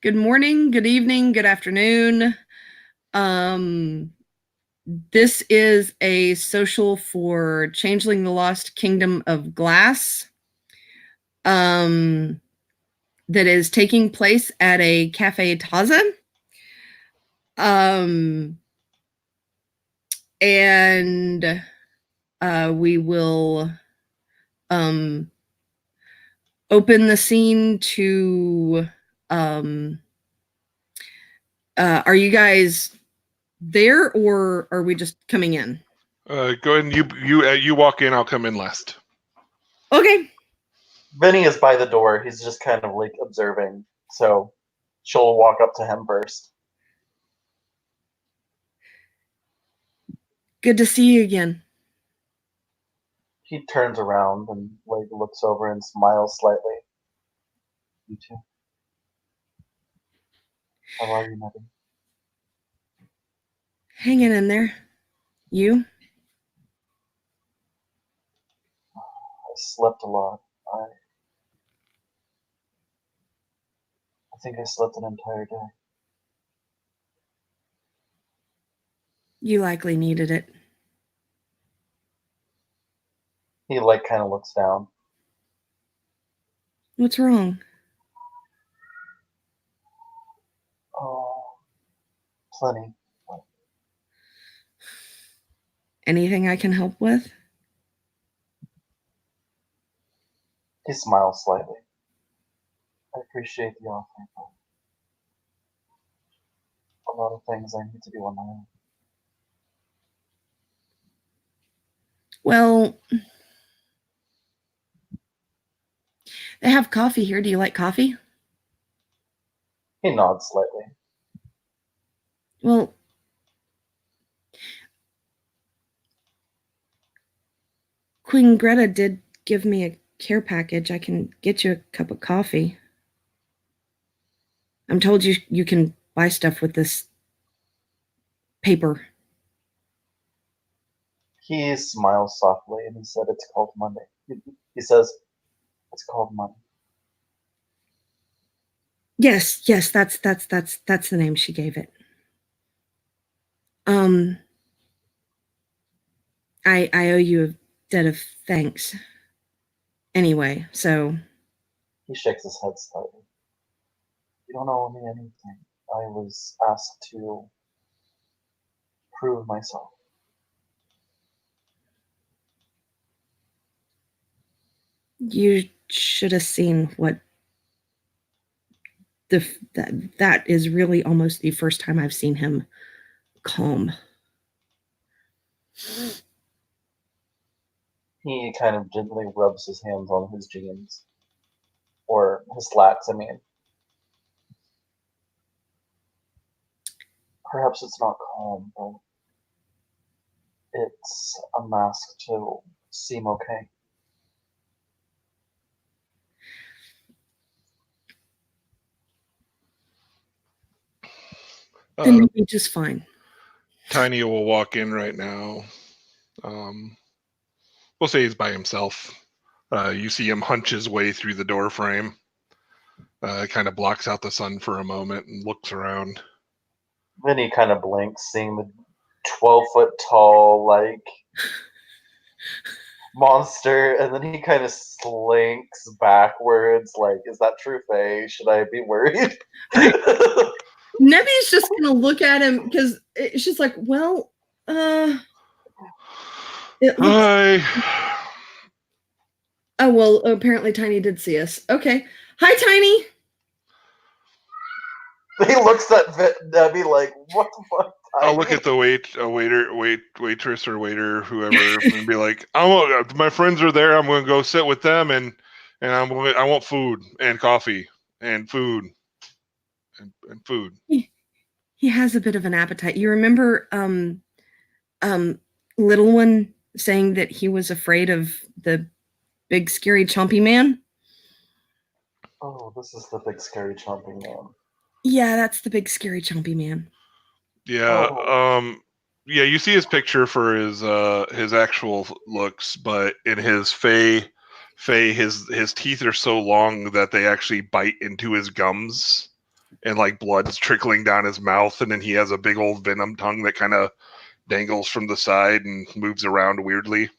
Good morning, good evening, good afternoon. This is a social for Changeling the Lost Kingdom of Glass that is taking place at a Cafe Taza. And we will open the scene to are you guys there or are we just coming in? Go ahead and you walk in. I'll come in last. Okay. Vinny is by the door. He's just kind of like observing. So she'll walk up to him first. Good to see you again. He turns around and like looks over and smiles slightly. You too. How are you, Nebby? Hanging in there. You? I slept a lot. I think I slept an entire day. You likely needed it. He like kind of looks down. What's wrong? Oh, plenty. Anything I can help with? He smiles slightly. I appreciate the offer, but a lot of things I need to do on my own. Well, they have coffee here. Do you like coffee? He nods slightly. Well, Queen Greta did give me a care package. I can get you a cup of coffee. I'm told you can buy stuff with this paper. He smiles softly and he said it's called Monday. He says it's called money. Yes, that's the name she gave it. I owe you a debt of thanks. Anyway, so he shakes his head slightly. You don't owe me anything. I was asked to prove myself. You should have seen what that is really almost the first time I've seen him calm. He kind of gently rubs his hands on his jeans. Or his slacks, I mean. Perhaps it's not calm, but it's a mask to seem okay. Then you'll be just fine. Tiny will walk in right now. We'll say he's by himself. You see him hunch his way through the door frame. Kind of blocks out the sun for a moment and looks around. Then he kind of blinks, seeing the 12-foot tall, like, monster, and then he kind of slinks backwards, like, is that true, Faye? Should I be worried? Nebby's just gonna look at him because she's like, well, Hi. Oh, well, apparently Tiny did see us. Okay. Hi, Tiny. He looks at Nebby like, what the fuck, Tiny? I'll look at the waitress or waiter, whoever, and be like, my friends are there. I'm going to go sit with them, and I want food and coffee and food and food. He has a bit of an appetite. You remember little one saying that he was afraid of the big scary chompy man? Oh, this is the big scary chompy man. Yeah, that's the big scary chompy man. Yeah. Yeah, you see his picture for his actual looks, but in his Fey, his teeth are so long that they actually bite into his gums, and like blood's trickling down his mouth, and then he has a big old venom tongue that kind of dangles from the side and moves around weirdly.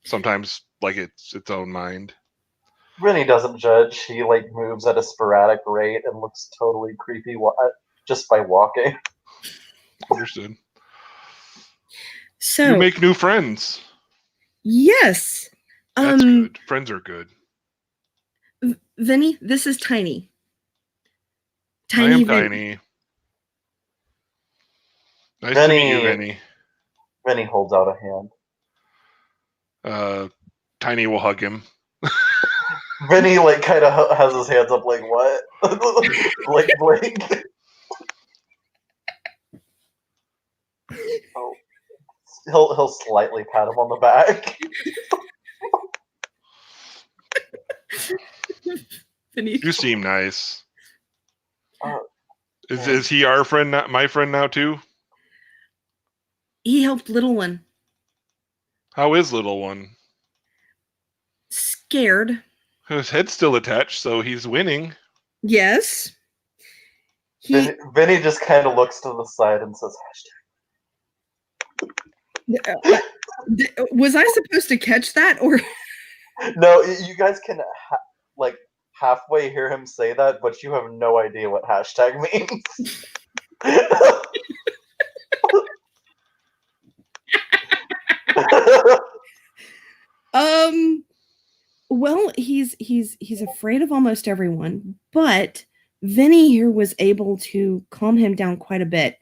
Sometimes like it's its own mind. Vinny doesn't judge. He like moves at a sporadic rate and looks totally creepy just by walking. Understood. So You make new friends. yes. That's good. Friends are good. Vinny, this is Tiny. I am Vinny. Tiny. Nice to meet you, Vinny. Vinny holds out a hand. Tiny will hug him. Vinny like kind of has his hands up like what? Like blink. Oh. He'll slightly pat him on the back. You seem nice. Yeah. Is he our friend? Not my friend now too? He helped little one. How is little one? Scared. His head's still attached, so he's winning. Yes. Vinny just kind of looks to the side and says, was I supposed to catch that, or? No, you guys can like halfway hear him say that, but you have no idea what hashtag means. Well, he's afraid of almost everyone, but Vinny here was able to calm him down quite a bit.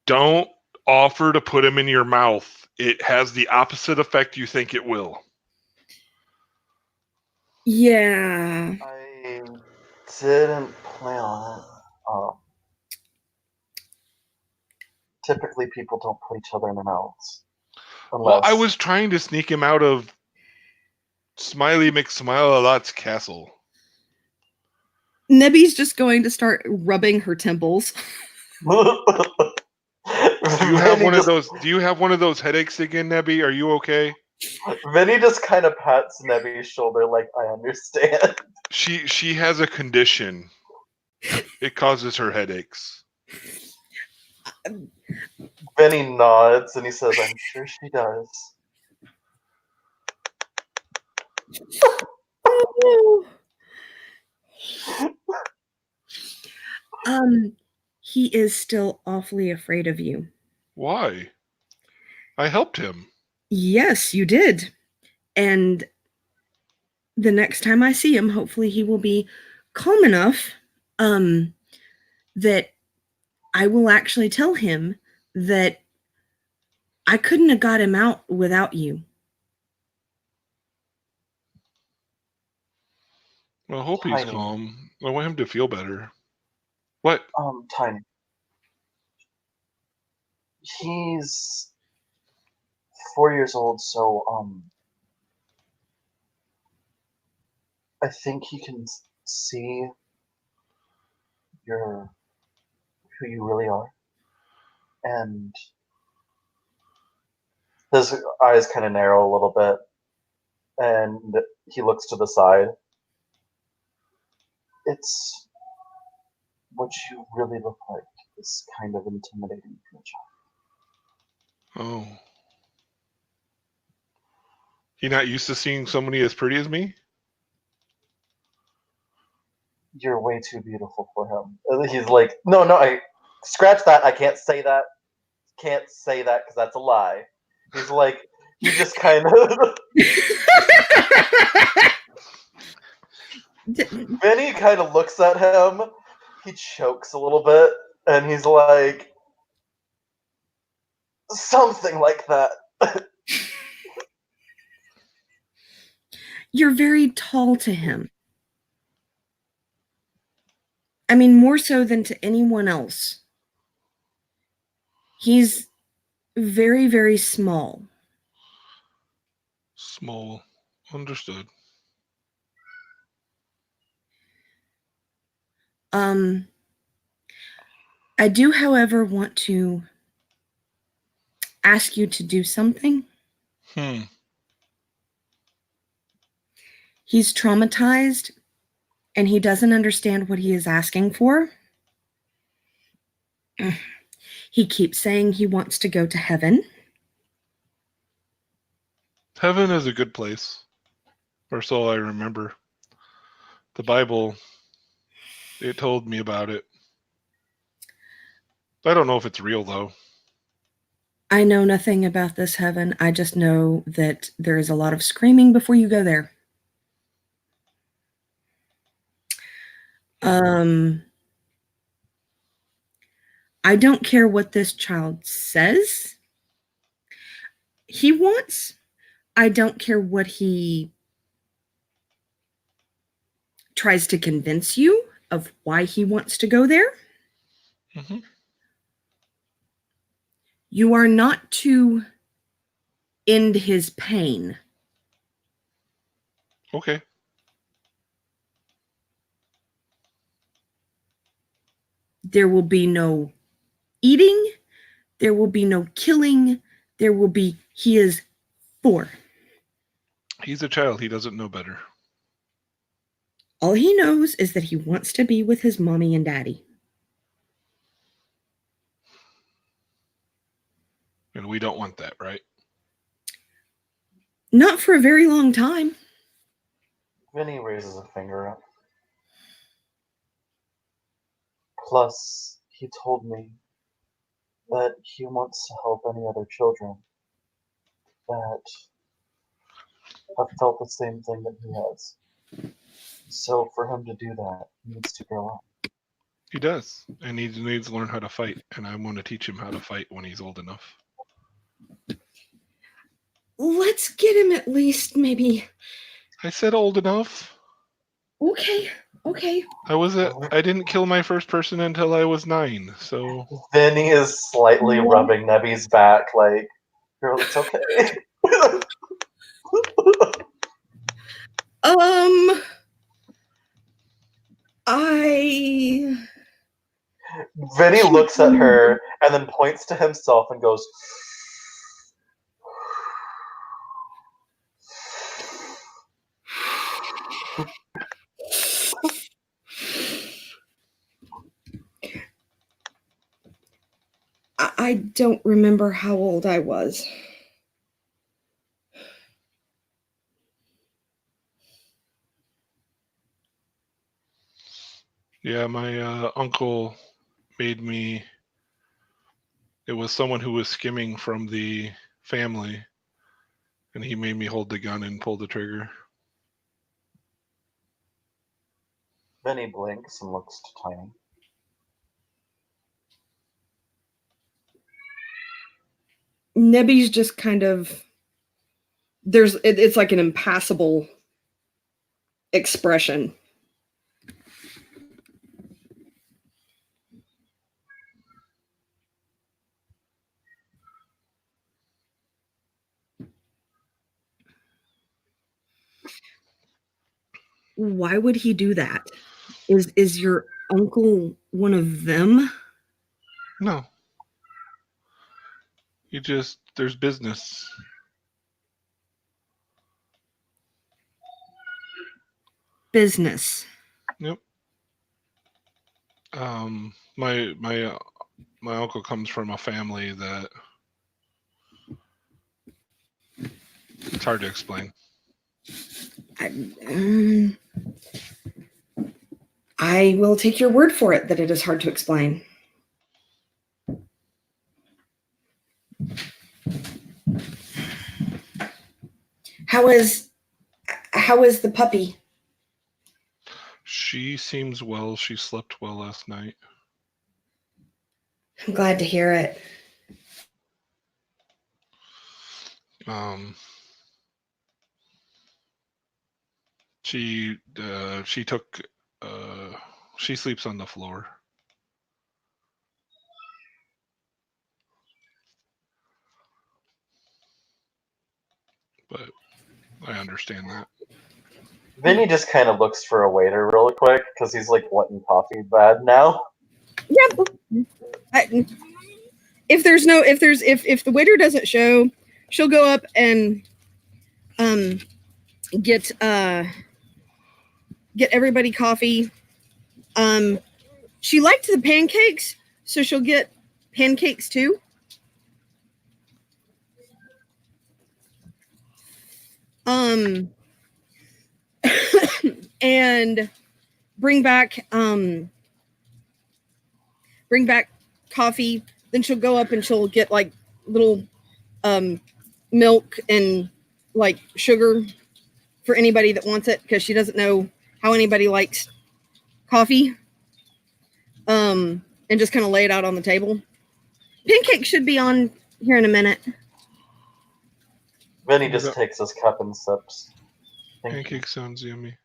Don't offer to put him in your mouth. It has the opposite effect you think it will. Yeah. I didn't plan on it. Typically, people don't put each other in their mouths. Well, I was trying to sneak him out of Smiley McSmile-a-Lot's castle. Nebby's just going to start rubbing her temples. Do you have one of those? Do you have one of those headaches again, Nebby? Are you okay? Vinny just kind of pats Nebby's shoulder, like I understand. She has a condition. It causes her headaches. Vinny nods and he says, "I'm sure she does." He is still awfully afraid of you. Why? I helped him. Yes, you did. And the next time I see him, hopefully he will be calm enough that I will actually tell him that I couldn't have got him out without you. Well, I hope he's calm. I want him to feel better. What? Tiny. He's 4 years old, so I think he can see who you really are. And his eyes kind of narrow a little bit, and he looks to the side. It's what you really look like is kind of intimidating for a child. Oh. He not used to seeing somebody as pretty as me? You're way too beautiful for him. He's like, no, I scratch that. I can't say that. Can't say that because that's a lie. He's like, he just kind of. Vinny kind of looks at him. He chokes a little bit, and he's like, something like that. You're very tall to him. I mean, more so than to anyone else. He's very, very small. Small. Understood. I do, however, want to ask you to do something. He's traumatized, and he doesn't understand what he is asking for. He keeps saying he wants to go to heaven. Heaven is a good place, or so I remember. The Bible, it told me about it. I don't know if it's real, though. I know nothing about this heaven. I just know that there is a lot of screaming before you go there. I don't care what this child says he wants. I don't care what he tries to convince you of why he wants to go there. Mm-hmm. You are not to end his pain. Okay. There will be no eating. There will be no killing. He is 4. He's a child. He doesn't know better. All he knows is that he wants to be with his mommy and daddy. And we don't want that, right? Not for a very long time. Vinny raises a finger up. Plus, he told me that he wants to help any other children that have felt the same thing that he has. So for him to do that, he needs to grow up. He does. And he needs to learn how to fight. And I'm going to teach him how to fight when he's old enough. Let's get him at least maybe. I said old enough. Okay. I didn't kill my first person until I was 9, so... Vinny is slightly rubbing Nebby's back, like, girl, it's okay. Vinny looks at her and then points to himself and goes, I don't remember how old I was. Yeah, my uncle made me... It was someone who was skimming from the family, and he made me hold the gun and pull the trigger. Vinny blinks and looks to Tiny. Nebby's just kind of... It's like an impassable expression. Why would he do that? Is your uncle one of them? No. There's business. Business. Yep. My uncle comes from a family that it's hard to explain. I will take your word for it that it is hard to explain. How is the puppy? She seems well. She slept well last night. I'm glad to hear it. She sleeps on the floor. But I understand that. Vinny just kind of looks for a waiter real quick because he's like wanting coffee bad now. Yeah. If the waiter doesn't show, she'll go up and get get everybody coffee. She liked the pancakes, so she'll get pancakes too. And bring back coffee. Then she'll go up and she'll get like little milk and like sugar for anybody that wants it, because she doesn't know how anybody likes coffee. And just kind of lay it out on the table. Pancake should be on here in a minute. Vinny just takes his cup and sips. Pancake sounds yummy.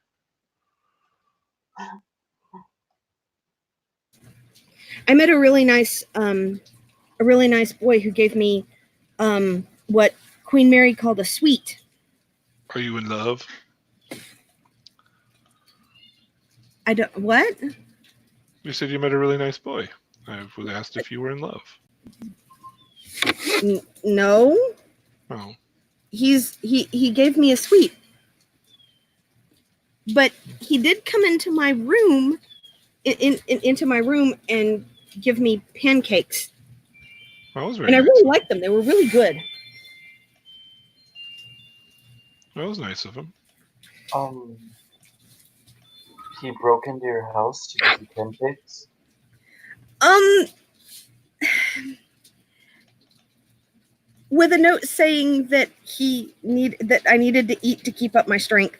I met a really nice boy who gave me what Queen Mary called a sweet. Are you in love? I don't. What? You said you met a really nice boy. I was asked if you were in love. No. Oh. He gave me a sweet, but he did come into my room, into my room and give me pancakes. That was very and I nice. really liked them. They were really good. That was nice of him. He broke into your house to give you pancakes? With a note saying that I needed to eat to keep up my strength.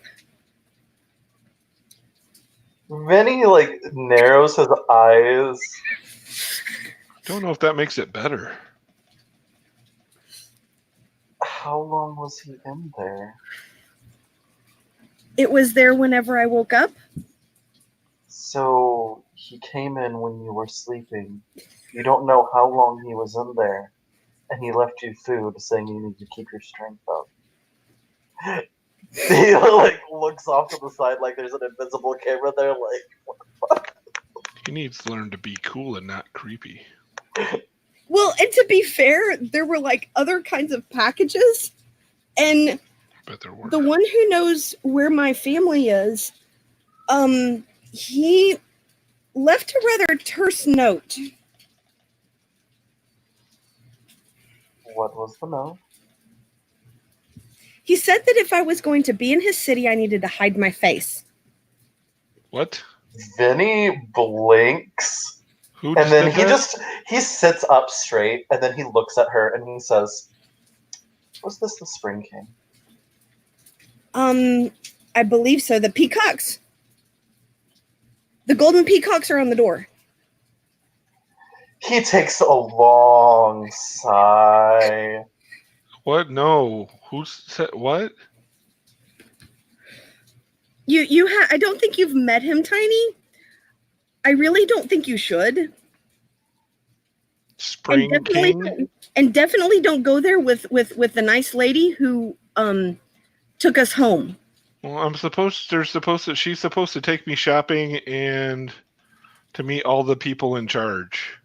Vinny, like, narrows his eyes. Don't know if that makes it better. How long was he in there? It was there whenever I woke up. So, he came in when you were sleeping. You don't know how long he was in there. And he left you food saying you need to keep your strength up. He, like, looks off to the side like there's an invisible camera there, like, what the fuck? He needs to learn to be cool and not creepy. Well, and to be fair, there were like other kinds of packages, and I bet there were. The one who knows where my family is, he left a rather terse note. What was the note? He said that if I was going to be in his city, I needed to hide my face. What? Vinny blinks. Who and then that? he sits up straight, and then he looks at her and he says, "Was this the Spring King?" I believe so. The peacocks. The golden peacocks are on the door. He takes a long sigh. What? No. Who said what? I don't think you've met him, Tiny. I really don't think you should. Spring King? And definitely don't go there with the nice lady who took us home. Well, she's supposed to take me shopping and to meet all the people in charge.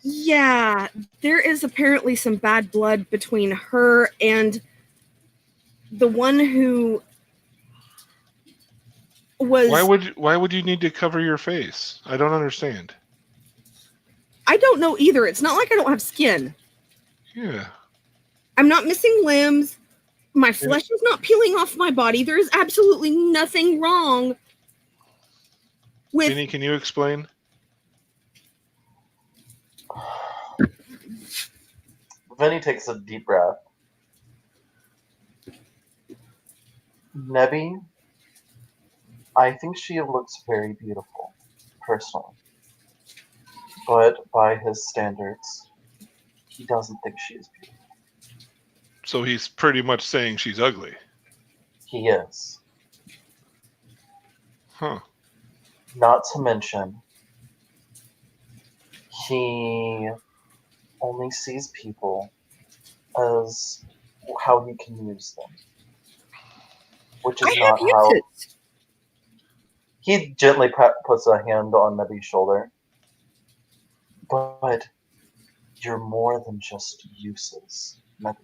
Yeah, there is apparently some bad blood between her and the one who was... Why would you need to cover your face? I don't understand. I don't know either. It's not like I don't have skin. Yeah. I'm not missing limbs. My flesh is not peeling off my body. There is absolutely nothing wrong with... Vinny, can you explain? Vinny takes a deep breath. Nebby, I think she looks very beautiful, personally. But by his standards, he doesn't think she is beautiful. So he's pretty much saying she's ugly. He is. Huh. Not to mention, he only sees people as how he can use them. Which is not how... He gently puts a hand on Nebby's shoulder. But you're more than just uses, Nebby.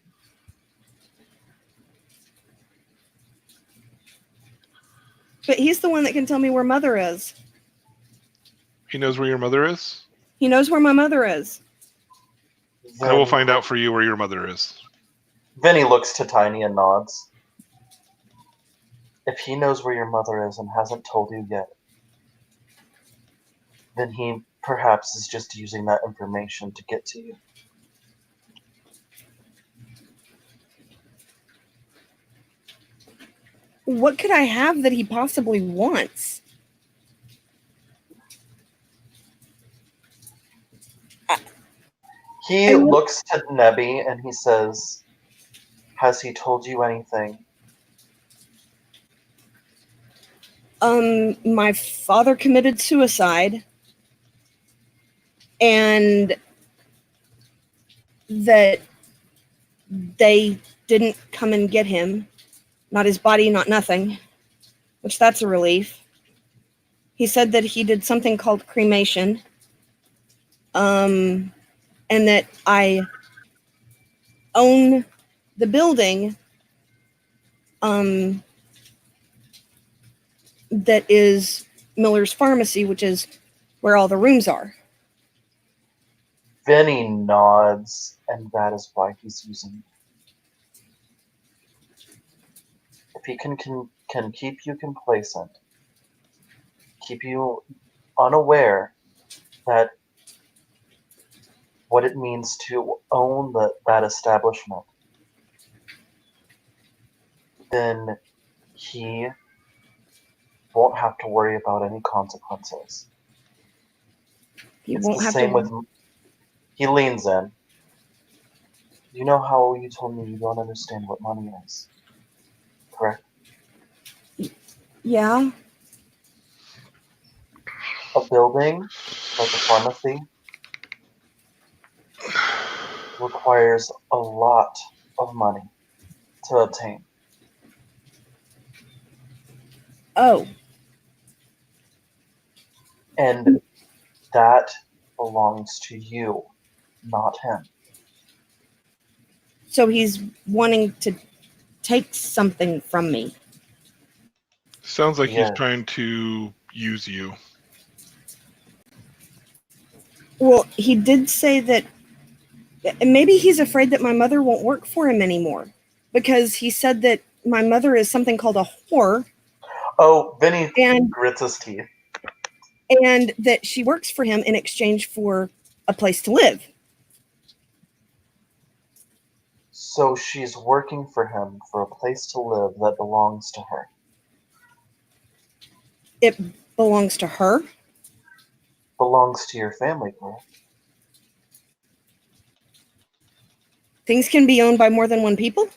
But he's the one that can tell me where Mother is. He knows where your mother is? He knows where my mother is. I will find out for you where your mother is. Vinny looks to Tiny and nods. If he knows where your mother is and hasn't told you yet, then he perhaps is just using that information to get to you. What could I have that he possibly wants? He looks to Nebby and he says, "Has he told you anything?" My father committed suicide, and that they didn't come and get him. Not his body, not nothing, which that's a relief. He said that he did something called cremation, and that I own the building that is Miller's Pharmacy, which is where all the rooms are. Vinny nods, and that is why he's using you. If he can keep you complacent, keep you unaware that what it means to own that establishment, then he won't have to worry about any consequences. He It's won't the have same to. with. He leans in. You know how you told me you don't understand what money is, correct? Yeah. A building, like a pharmacy, requires a lot of money to obtain. Oh. And that belongs to you, not him. So he's wanting to take something from me. Sounds like he's Yes. trying to use you. Well, he did say that maybe he's afraid that my mother won't work for him anymore, because he said that my mother is something called a whore. Oh, Vinny And grits his teeth. And that she works for him in exchange for a place to live. So she's working for him for a place to live that belongs to her. It belongs to her? Belongs to your family, correct? Things can be owned by more than one people?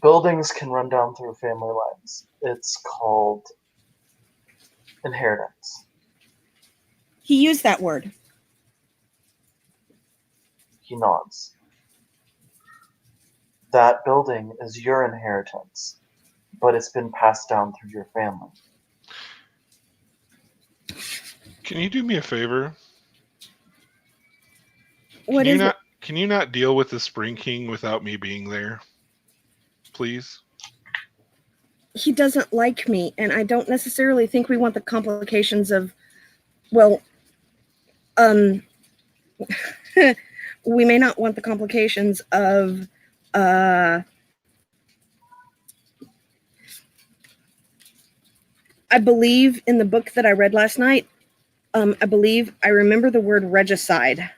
Buildings can run down through family lines. It's called inheritance. He used that word. He nods. That building is your inheritance, but it's been passed down through your family. Can you do me a favor? What is it? Can you not deal with the Spring King without me being there? Please? He doesn't like me, and I don't necessarily think we want the complications of, well, we may not want the complications of, I believe in the book that I read last night, I believe I remember the word regicide.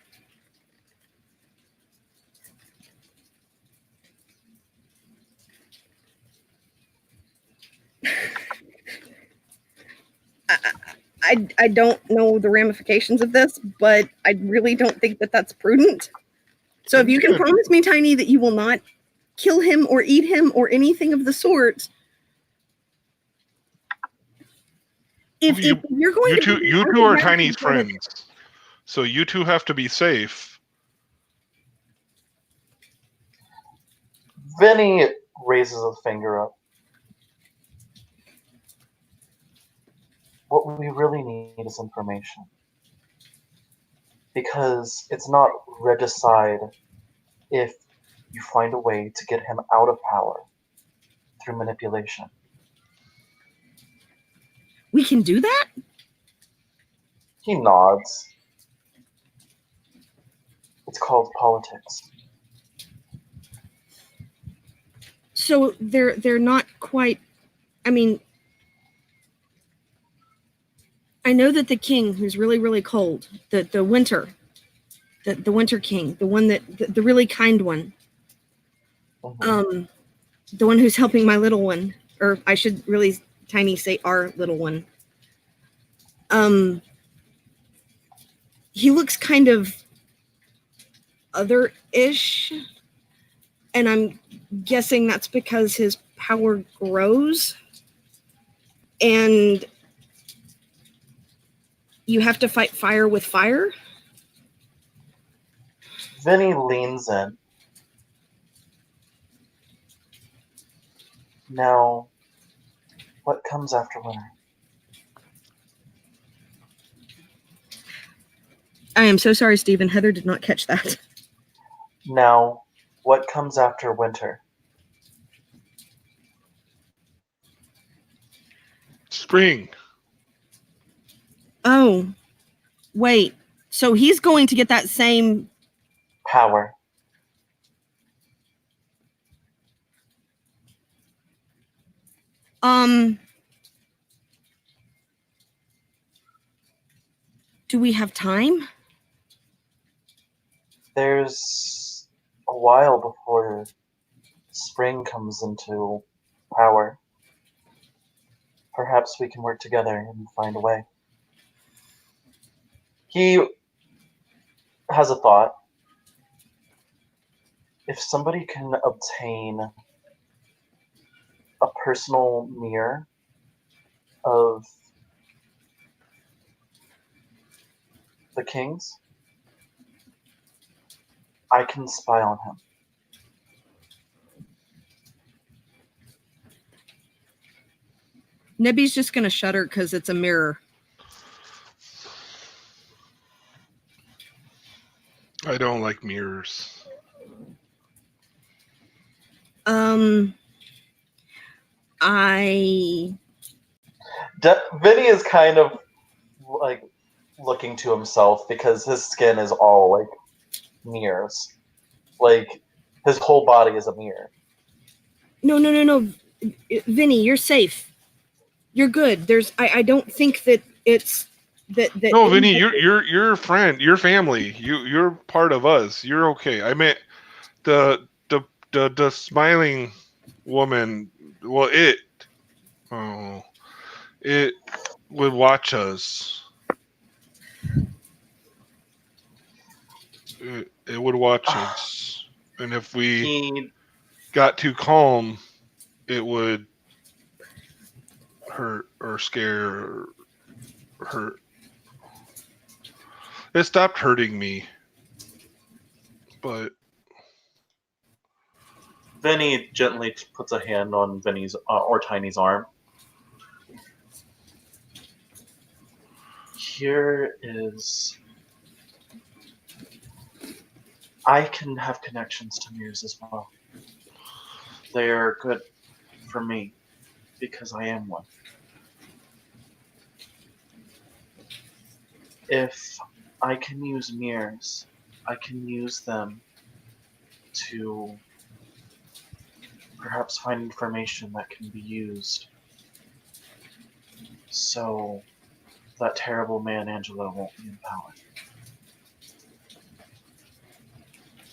I don't know the ramifications of this, but I really don't think that that's prudent. So if you can promise me, Tiny, that you will not kill him or eat him or anything of the sort. If you're going you two are Tiny's friends. So you two have to be safe. Vinny raises a finger up. What we really need is information. Because it's not regicide if you find a way to get him out of power through manipulation. We can do that? He nods. It's called politics. So they're not quite. I mean, I know that the king, who's really, really cold, the winter king, the one that the really kind one, Mhm. the one who's helping my little one, or I should really tiny say our little one. He looks kind of other-ish, and I'm guessing that's because his power grows, and you have to fight fire with fire. Vinny leans in. Now, what comes after winter? I am so sorry, Stephen. Heather did not catch that. Now, what comes after winter? Spring. Oh, wait. So he's going to get that same. Power. Do we have time? There's a while before spring comes into power. Perhaps we can work together and find a way. He has a thought. If somebody can obtain a personal mirror of the king's, I can spy on him. Nebby's just going to shudder because it's a mirror. I don't like mirrors. Vinny is kind of like looking to himself because his skin is all like mirrors. Like his whole body is a mirror. No. Vinny, you're safe. You're good. I don't think that it's that. No, Vinny, you're a friend. You're family. You're part of us. You're okay. I meant the smiling woman. Well, it would watch us. It would watch us, and if we He got too calm, it would hurt or scare or hurt. It stopped hurting me, but Vinny gently puts a hand on Vinny's or Tiny's arm. Here is. I can have connections to mirrors as well. They are good for me because I am one. If I can use mirrors, I can use them to perhaps find information that can be used so that terrible man Angelo won't be in power.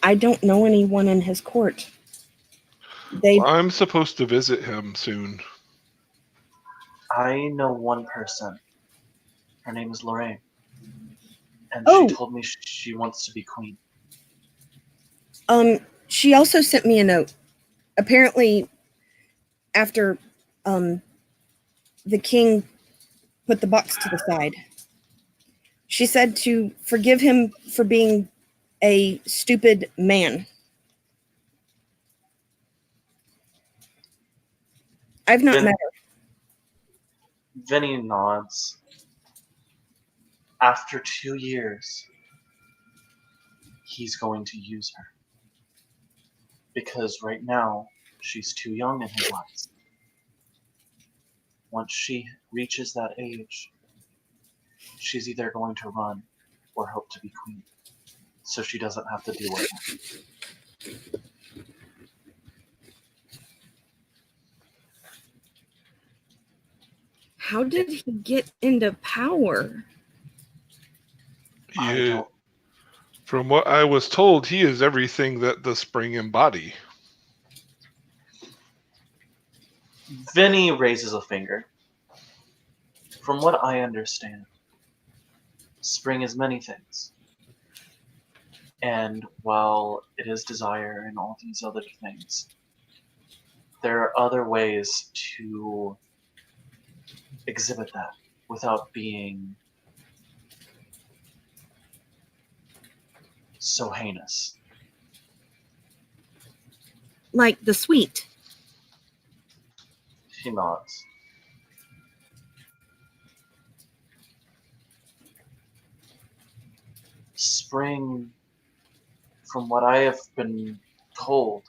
I don't know anyone in his court. I'm supposed to visit him soon. I know one person. Her name is Lorraine. And Oh. she told me she wants to be queen. She also sent me a note. Apparently, after the king put the box to the side, she said to forgive him for being a stupid man. I've not met her. Vinny nods. After 2 years, he's going to use her. Because right now, she's too young in his eyes. Once she reaches that age, she's either going to run or hope to be queen, so she doesn't have to deal with him. How did he get into power? I don't. From what I was told, he is everything that the spring embody. Vinny raises a finger. From what I understand, spring is many things. And while it is desire and all these other things, there are other ways to exhibit that without being so heinous. Like the sweet. He nods. Spring, from what I have been told,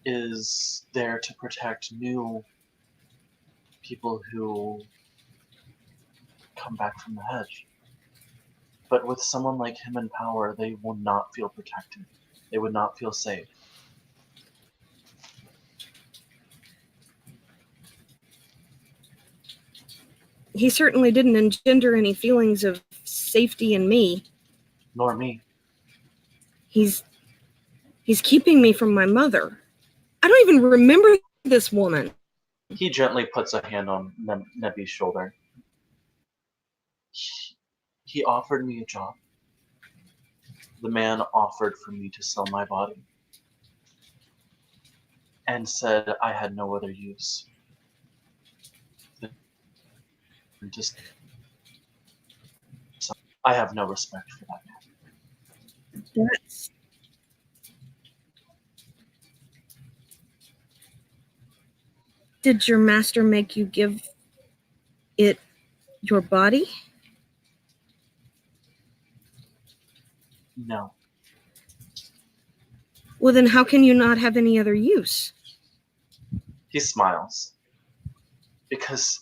is there to protect new people who come back from the hedge. But with someone like him in power, they will not feel protected. They would not feel safe. He certainly didn't engender any feelings of safety in me. Nor me. He's keeping me from my mother. I don't even remember this woman. He gently puts a hand on Nebi's shoulder. He offered me a job. The man offered for me to sell my body. And said I had no other use. Just, I have no respect for that man. Did your master make you give it your body? No. Well, then how can you not have any other use? He smiles. Because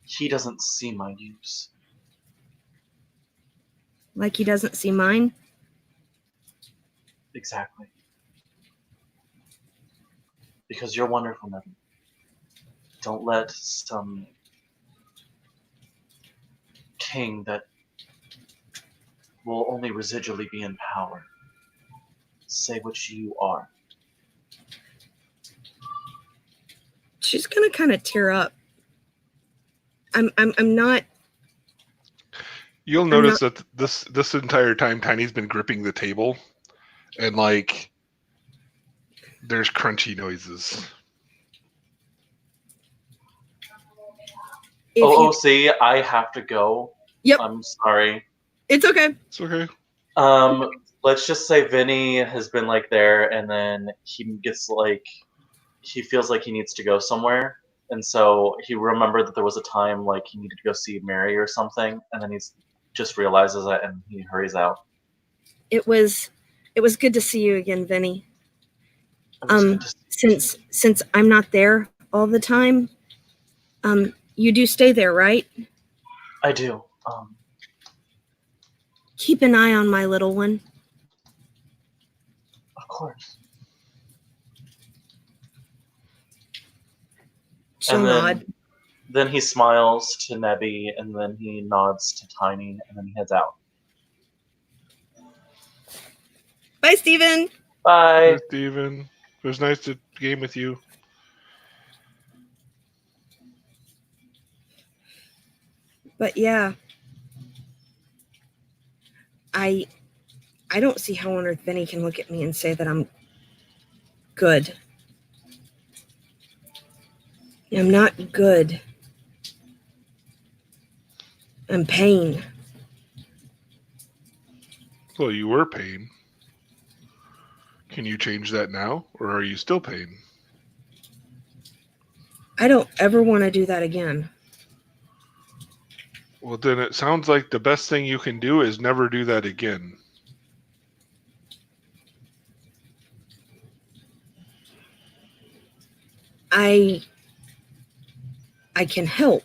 he doesn't see my use. Like he doesn't see mine? Exactly. Because you're wonderful, Nebi. Don't let some king that will only residually be in power say what you are. She's gonna kind of tear up. I'm not. You'll notice that this entire time, Tiny's been gripping the table, and like, there's crunchy noises. See, I have to go. Yep. I'm sorry. It's okay. It's okay. Let's just say Vinny has been like there, and then he gets like, he feels like he needs to go somewhere, and so he remembered that there was a time like he needed to go see Mary or something, and then he's just realizes that and he hurries out. It was good to see you again, Vinny. Since I'm not there all the time, you do stay there, right? I do. Keep an eye on my little one. Of course. She'll nod. Then he smiles to Nebi, and then he nods to Tiny, and then he heads out. Bye, Steven. Bye. Bye, Steven. It was nice to game with you. But yeah, I don't see how on earth Vinny can look at me and say that I'm good. I'm not good. I'm pain. Well, you were pain. Can you change that now, or are you still pain? I don't ever want to do that again. Well, then it sounds like the best thing you can do is never do that again. I can help.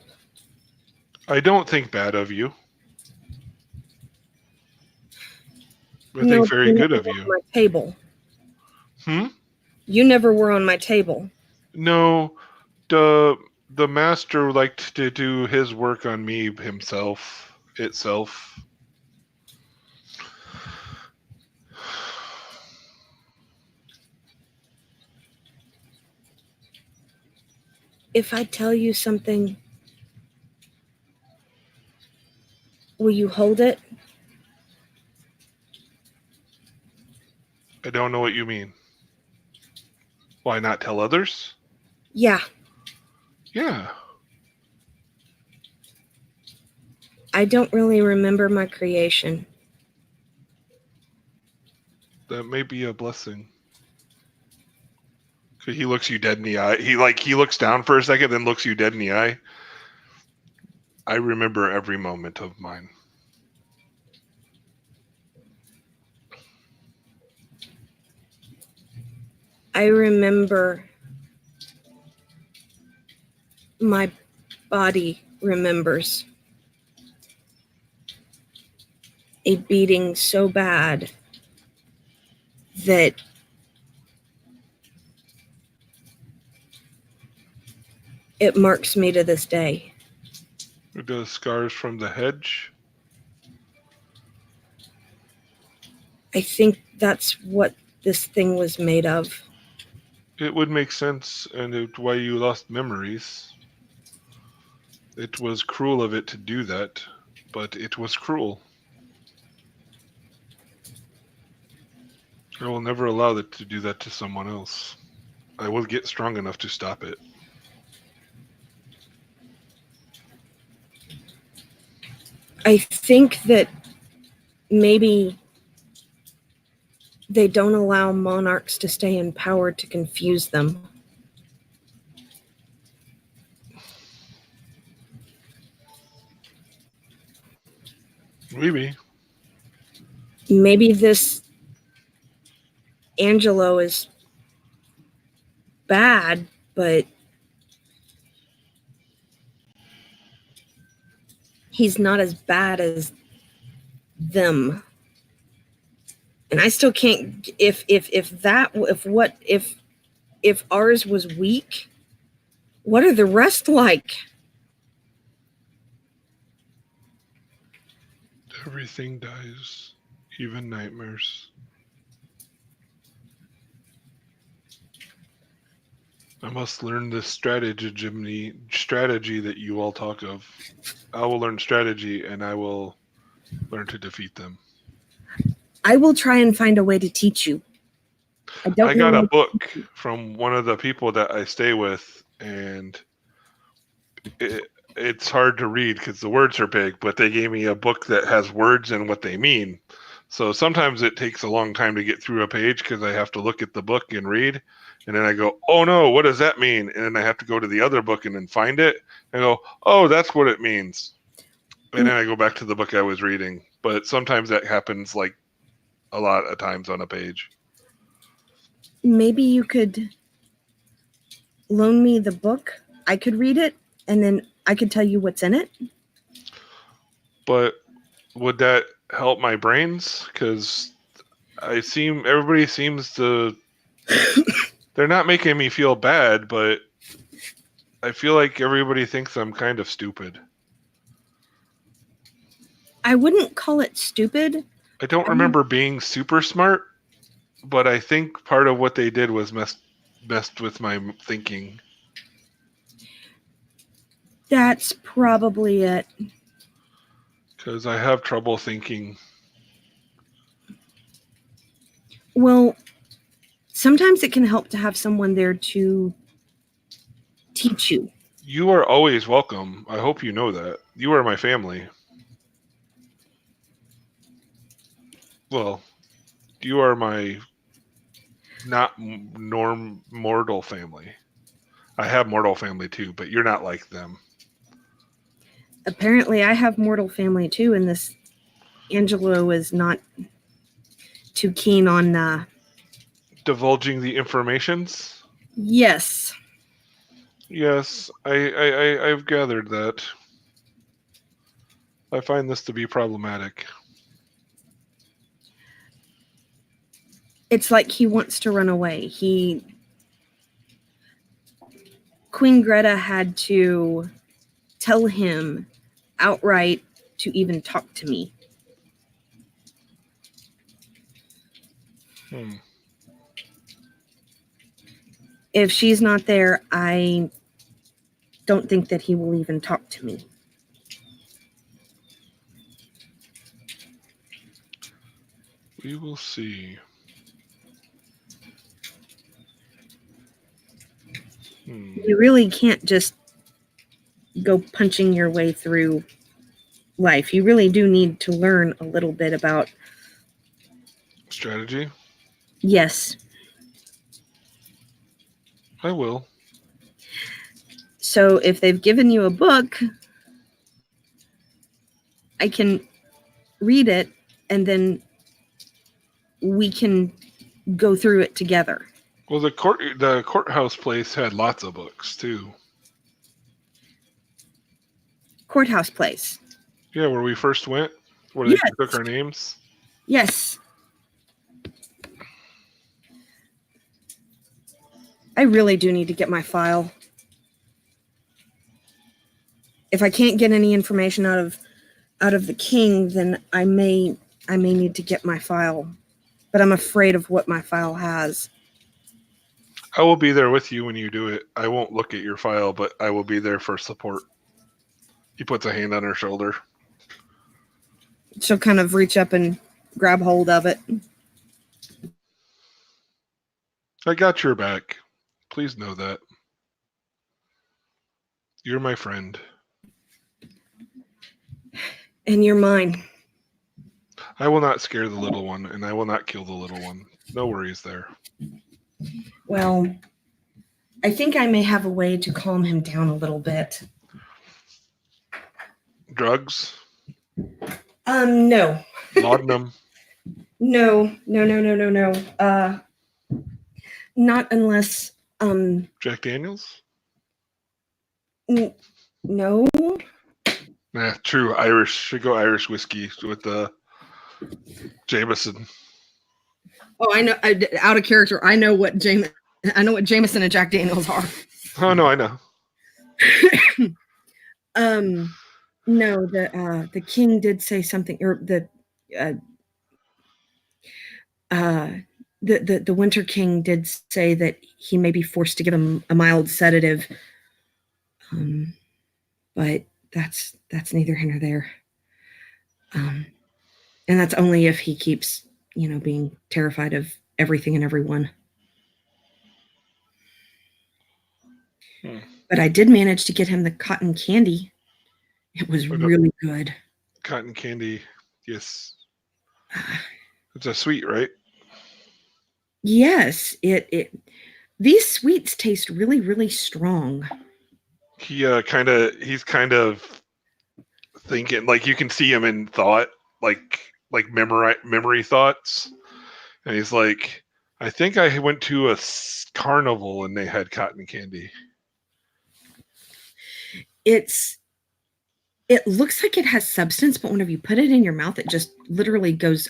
I don't think bad of you. I No, think very you good never of were on you. my table. Hmm? You never were on my table. No, the master liked to do his work on me itself. If I tell you something, will you hold it? I don't know what you mean. Why not tell others? Yeah, Yeah. I don't really remember my creation. That may be a blessing. 'Cause he looks you dead in the eye. He looks down for a second, then looks you dead in the eye. I remember every moment of mine. I remember my body remembers a beating so bad that it marks me to this day. The scars from the hedge. I think that's what this thing was made of. It would make sense, and why you lost memories. It was cruel of it to do that, but it was cruel. I will never allow it to do that to someone else. I will get strong enough to stop it. I think that maybe they don't allow monarchs to stay in power to confuse them. Maybe. Maybe this Angelo is bad, but he's not as bad as them. And I still can't if ours was weak, what are the rest like? Everything dies, even nightmares. I must learn this strategy that you all talk of. I will learn strategy, and I will learn to defeat them. I will try and find a way to teach you. I got a book from one of the people that I stay with, and it's hard to read because the words are big, but they gave me a book that has words and what they mean. So sometimes it takes a long time to get through a page because I have to look at the book and read. And then I go, oh no, what does that mean? And then I have to go to the other book and then find it and go, oh, that's what it means. And then I go back to the book I was reading. But sometimes that happens like a lot of times on a page. Maybe you could loan me the book. I could read it and then I could tell you what's in it. But would that help my brains? Because everybody seems to, they're not making me feel bad, but I feel like everybody thinks I'm kind of stupid. I wouldn't call it stupid. I don't remember being super smart, but I think part of what they did was messed with my thinking. That's probably it. Because I have trouble thinking. Well, sometimes it can help to have someone there to teach you. You are always welcome. I hope you know that. You are my family. Well, you are my not mortal family. I have mortal family too, but you're not like them. Apparently, I have mortal family too, and this Angelo is not too keen on divulging the informations. Yes. Yes, I've gathered that. I find this to be problematic. It's like he wants to run away. Queen Greta had to tell him outright to even talk to me. If she's not there, I don't think that he will even talk to me. We will see. You really can't just go punching your way through life. You really do need to learn a little bit about Strategy? Yes. I will. So if they've given you a book, I can read it and then we can go through it together. Well, the courthouse place had lots of books too. Courthouse place. Yeah, where we first went, where Yes. they took our names. Yes. I really do need to get my file. If I can't get any information out of the king, then I may need to get my file. But I'm afraid of what my file has. I will be there with you when you do it. I won't look at your file, but I will be there for support. He puts a hand on her shoulder. She'll kind of reach up and grab hold of it. I got your back. Please know that. You're my friend. And you're mine. I will not scare the little one, and I will not kill the little one. No worries there. Well, I think I may have a way to calm him down a little bit. Drugs? No. Laudanum? No. Not unless, Jack Daniels? no. Nah, true. Irish. Should go Irish whiskey with the Jameson. Oh, I know. Out of character, I know what Jameson and Jack Daniels are. Oh no, I know. No, the king did say something, or the Winter King did say that he may be forced to give him a mild sedative. But that's neither here nor there. And that's only if he keeps, being terrified of everything and everyone. But I did manage to get him the cotton candy. It was really good. Cotton candy, yes. It's a sweet, right? Yes, these sweets taste really, really strong. He's kind of thinking, like you can see him in thought, like memory thoughts, and he's like, I think I went to a carnival and they had cotton candy. It looks like it has substance, but whenever you put it in your mouth, it just literally goes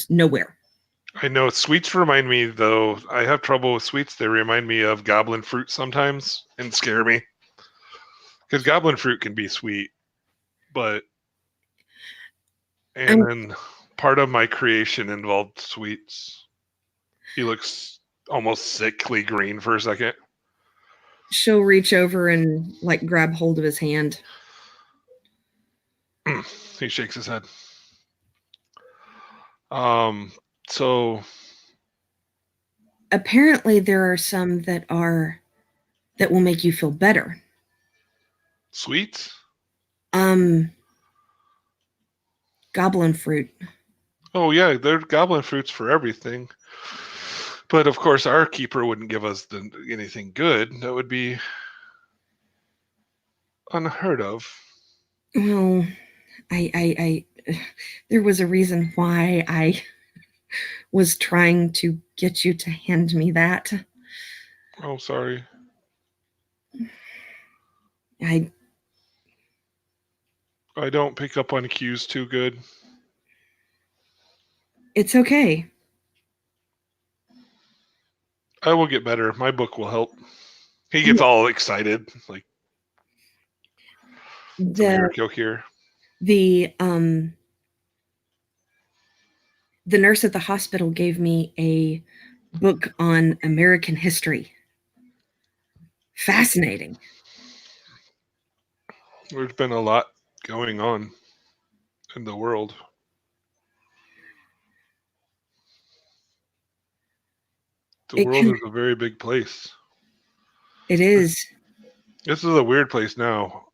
nowhere. I know sweets remind me, though. I have trouble with sweets. They remind me of goblin fruit sometimes and scare me. Because goblin fruit can be sweet, then part of my creation involved sweets. He looks almost sickly green for a second. She'll reach over and grab hold of his hand. He shakes his head. So apparently there are some that will make you feel better. Sweets? Goblin fruit. Oh yeah, they're goblin fruits for everything. But of course, our keeper wouldn't give us anything good. That would be unheard of. Well, I there was a reason why I was trying to get you to hand me that. Oh, sorry. I I don't pick up on cues too good. it's okay. I will get better. My book will help. He gets all excited, like some The Eric Yoke here. the the nurse at the hospital gave me a book on American history. Fascinating. There's been a lot going on in the world. The It world can, is a very big place. it is. This is a weird place now.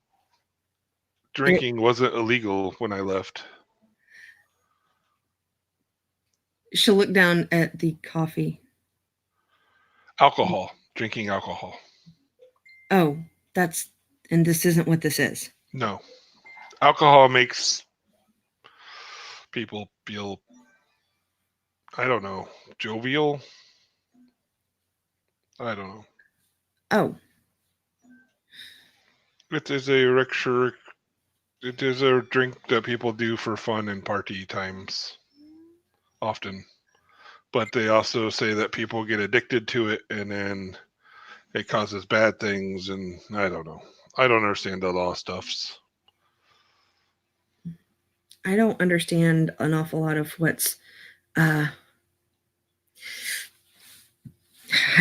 Drinking wasn't illegal when I left. She'll look down at the coffee. Alcohol. Drinking alcohol. Oh, and this isn't what this is. No. Alcohol makes people feel, I don't know, jovial? I don't know. Oh, It is a drink that people do for fun and party times often. But they also say that people get addicted to it and then it causes bad things, and I don't know. I don't understand the law stuffs. I don't understand an awful lot of what's I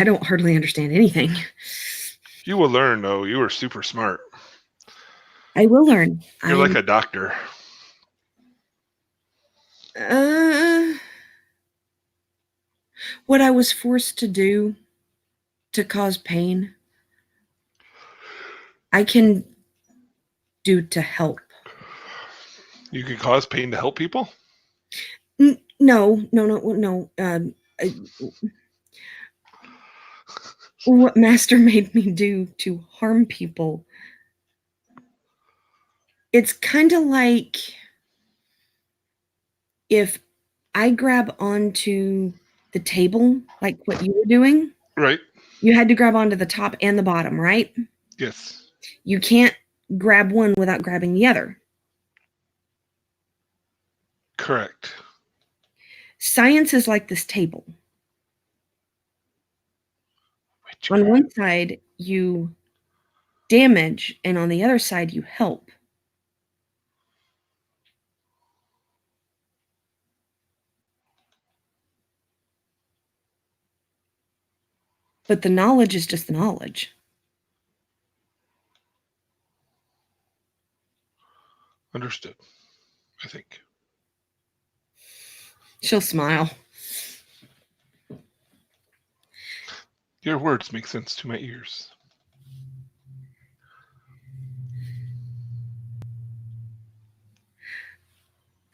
don't hardly understand anything. You will learn, though. You are super smart. I will learn. You're like a doctor. What I was forced to do to cause pain, I can do to help. You can cause pain to help people? No. What Master made me do to harm people. It's kind of like if I grab onto the table, like what you were doing. Right. You had to grab onto the top and the bottom, right? Yes. You can't grab one without grabbing the other. Correct. Science is like this table. On one side, you damage, and on the other side, you help. But the knowledge is just the knowledge. Understood, I think. She'll smile. Your words make sense to my ears.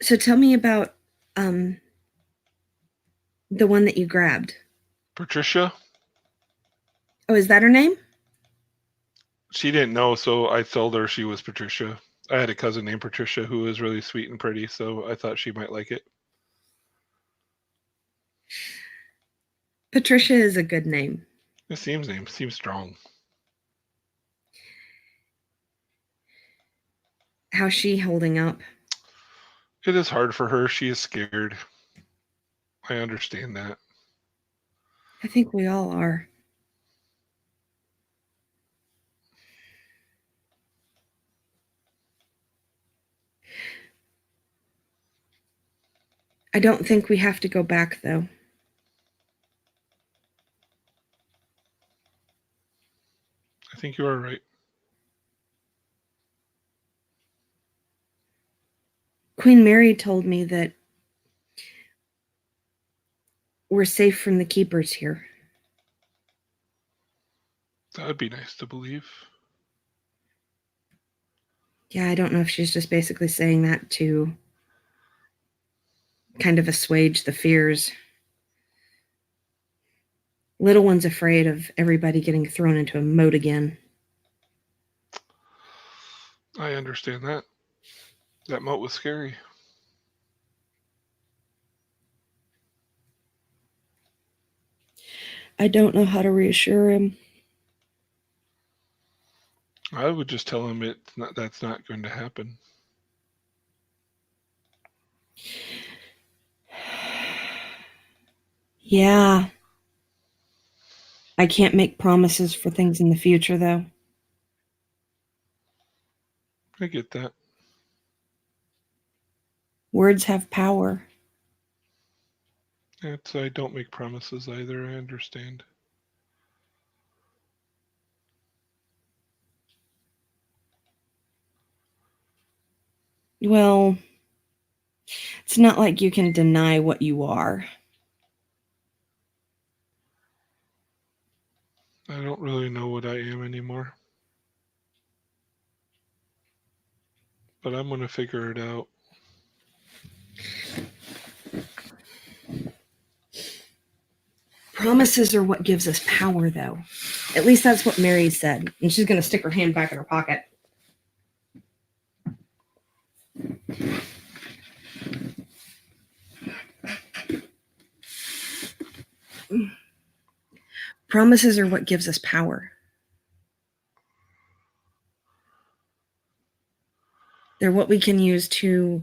So tell me about the one that you grabbed. Patricia? Oh, is that her name? She didn't know, so I told her she was Patricia. I had a cousin named Patricia who was really sweet and pretty, so I thought she might like it. Patricia is a good name. It seems strong. How's she holding up? It is hard for her. She is scared. I understand that. I think we all are. I don't think we have to go back, though. I think you are right. Queen Mary told me that we're safe from the keepers here. That would be nice to believe. Yeah, I don't know if she's just basically saying that to kind of assuage the fears. Little one's afraid of everybody getting thrown into a moat again. I understand that. That moat was scary. I don't know how to reassure him. I would just tell him that's not going to happen. Yeah. I can't make promises for things in the future, though. I get that. Words have power. I don't make promises either. I understand. Well, it's not like you can deny what you are. I don't really know what I am anymore. But I'm going to figure it out. Promises are what gives us power, though. At least that's what Mary said. And she's going to stick her hand back in her pocket. Promises are what gives us power. They're what we can use to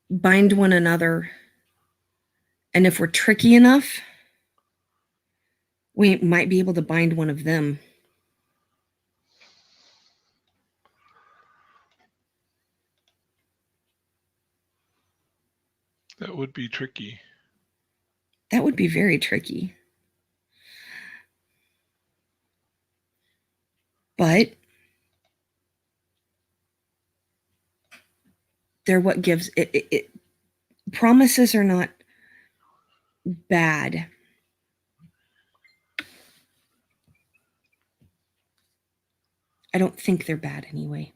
bind one another. And if we're tricky enough, we might be able to bind one of them. That would be tricky. That would be very tricky. But they're what gives it. Promises are not bad. I don't think they're bad anyway.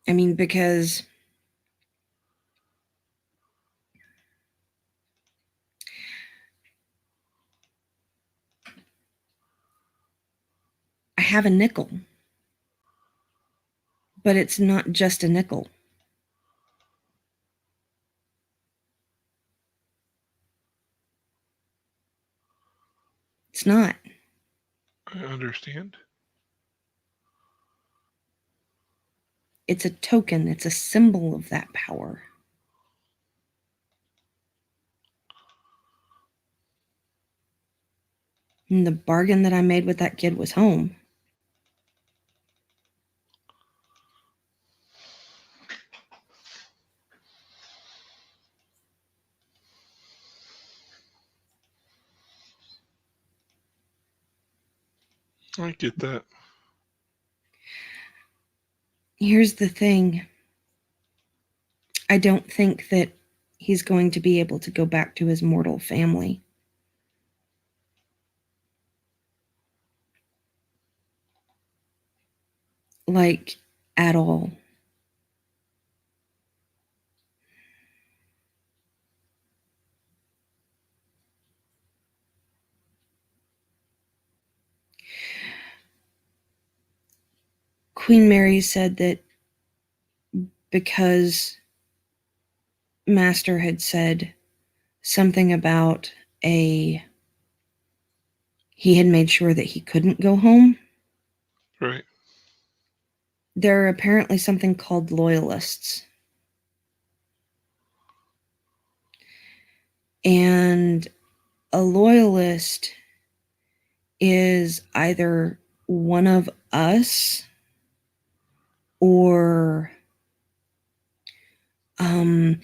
I mean, because I have a nickel, but it's not just a nickel. It's not. I understand. It's a token. It's a symbol of that power. And the bargain that I made with that kid was home. I get that. Here's the thing. I don't think that he's going to be able to go back to his mortal family. Like, at all. Queen Mary said that because Master had said something about he had made sure that he couldn't go home. Right. There are apparently something called loyalists. And a loyalist is either one of us or a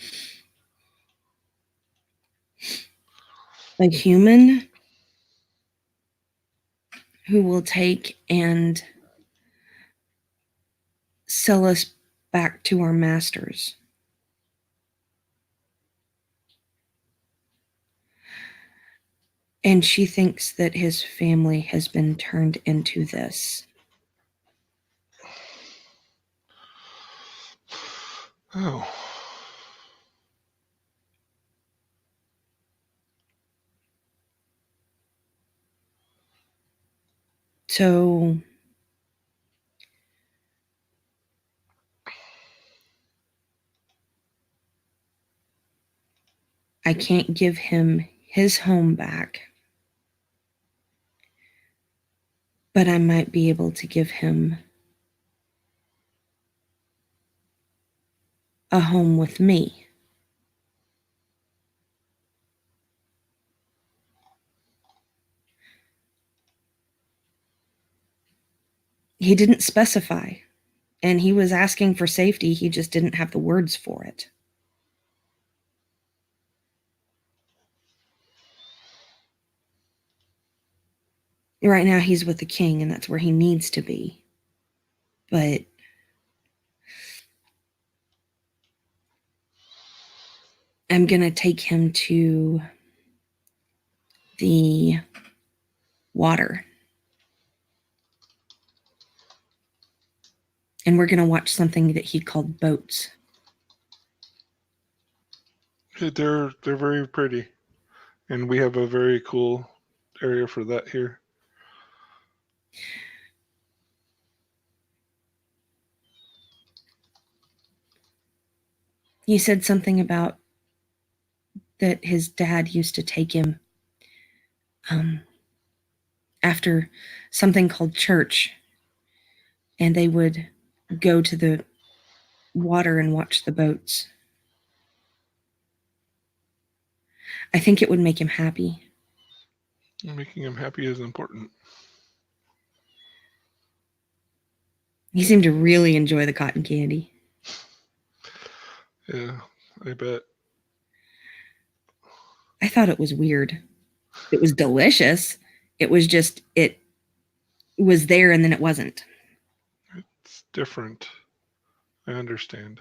human who will take and sell us back to our masters. And she thinks that his family has been turned into this. Oh. So I can't give him his home back, but I might be able to give him a home with me. He didn't specify, and he was asking for safety. He just didn't have the words for it. Right now, he's with the king, and that's where he needs to be. But I'm going to take him to the water. And we're going to watch something that he called boats. They're very pretty, and we have a very cool area for that here. He said something about that his dad used to take him after something called church, and they would go to the water and watch the boats. I think it would make him happy. Making him happy is important. He seemed to really enjoy the cotton candy. Yeah, I bet. I thought it was weird. It was delicious. It was just, it was there and then it wasn't. It's different. I understand.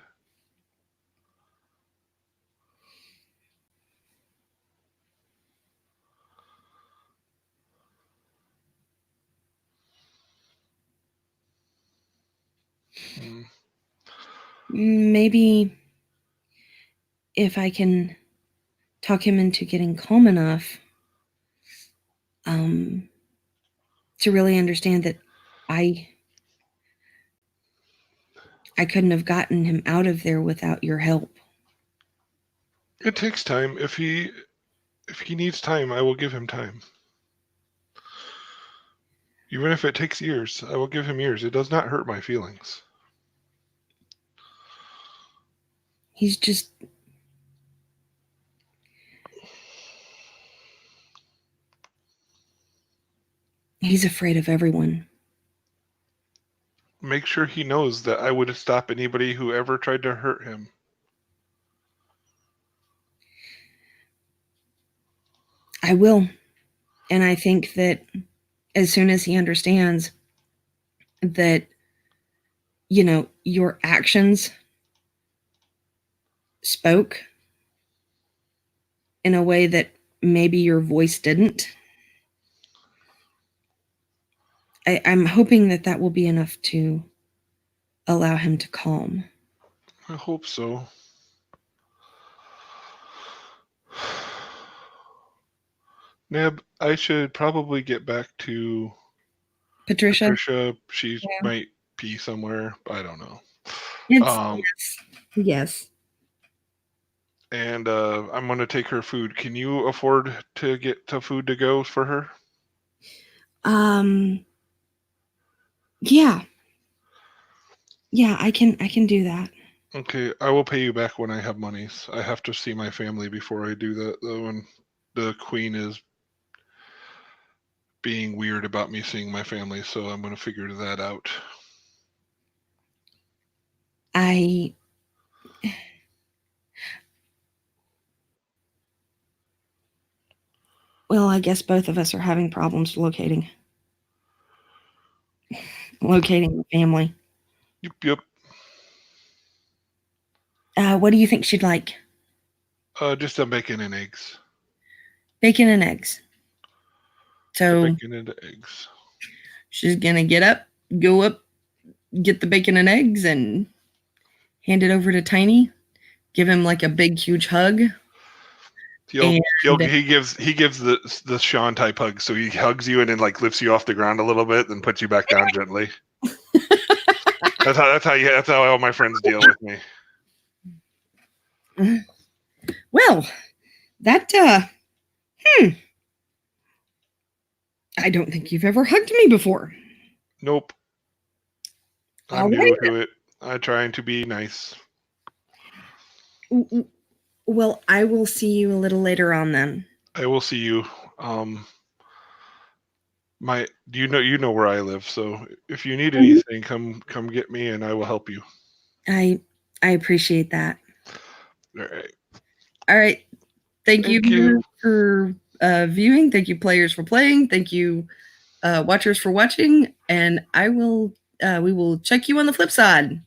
Maybe if I can talk him into getting calm enough to really understand that I couldn't have gotten him out of there without your help. It takes time. If he needs time, I will give him time. Even if it takes years, I will give him years. It does not hurt my feelings. He's just... he's afraid of everyone. Make sure he knows that I would stop anybody who ever tried to hurt him. I will. And I think that as soon as he understands that, you know, your actions spoke in a way that maybe your voice didn't, I'm hoping that that will be enough to allow him to calm. I hope so. Neb, I should probably get back to Patricia? She might pee somewhere. I don't know. Yes. And I'm going to take her food. Can you afford to get the food to go for her? Yeah. Yeah, I can do that. Okay, I will pay you back when I have monies. I have to see my family before I do that, though, and the queen is being weird about me seeing my family, so I'm going to figure that out. Well, I guess both of us are having problems locating the family. Yep. What do you think she'd like? Just some bacon and eggs. Bacon and eggs. So bacon and eggs. She's gonna go up, get the bacon and eggs, and hand it over to Tiny. Give him like a big, huge hug. He gives the Sean type hug. So he hugs you and then like lifts you off the ground a little bit, then puts you back down gently. That's how all my friends deal with me. Well, that I don't think you've ever hugged me before. Nope. I'm new to it. I'm trying to be nice. Well, I will see you a little later on then. I will see you. You know where I live, so if you need anything, come get me and I will help you. I appreciate that. All right. Thank you for viewing. Thank you, players, for playing. Thank you, watchers, for watching. And we will check you on the flip side.